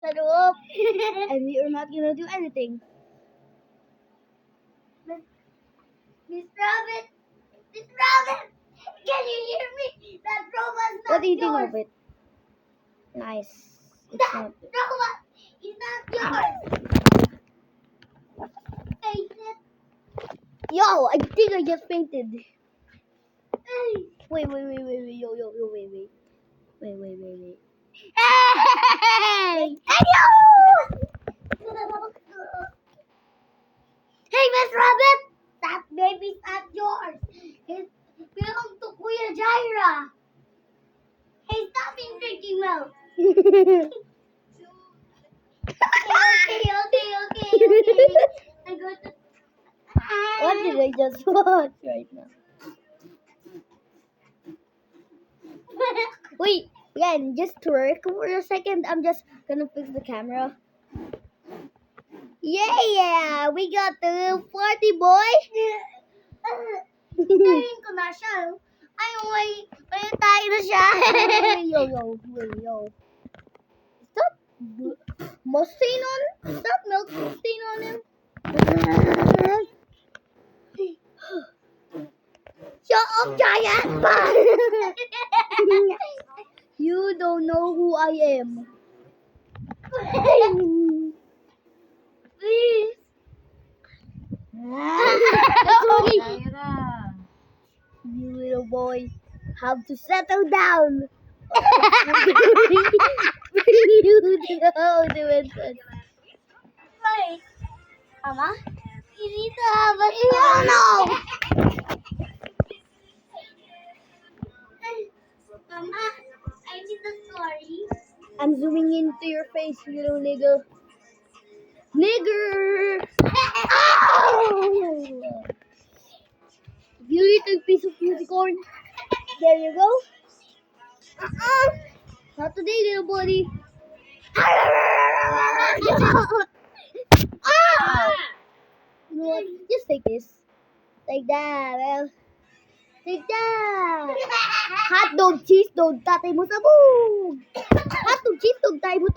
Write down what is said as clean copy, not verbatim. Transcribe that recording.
sa loob. And we are not gonna do anything. Miss Rabbit! Miss Rabbit! Can you hear me? That robot's not What do you think yours. of it? Nice. It's That not. robot is not yours. Face it. Yo, I think I just fainted. Hey. Wait. Yo, wait. Hey! Hey, yo! Hey, Miss Rabbit! That baby's not yours. It belongs to Kuya Jaira. Hey, stop being drinking milk. Okay. I'm going to... What did I just watch right now? Wait, again, just twerk for a second. I'm just gonna fix the camera. Yeah, we got the party, boy. Itayin ko na siya. Ay, may tayo na siya. Yo. Stop must stain on him. Stop milk stain on him. Shut up, giant! You don't know who I am. Please. Sorry. You little boy have to settle down. Wait. Mama? You need to have a No. Mama, I need a story. I'm zooming into your face, you little nigger. Nigger! Ow! You little piece of unicorn. There you go. Not today, little buddy. You know what? Just take this. Like that, well. Take that. Hot dog, cheese dog, tatay mo sabog. Hot dog, cheese dog, tatay mo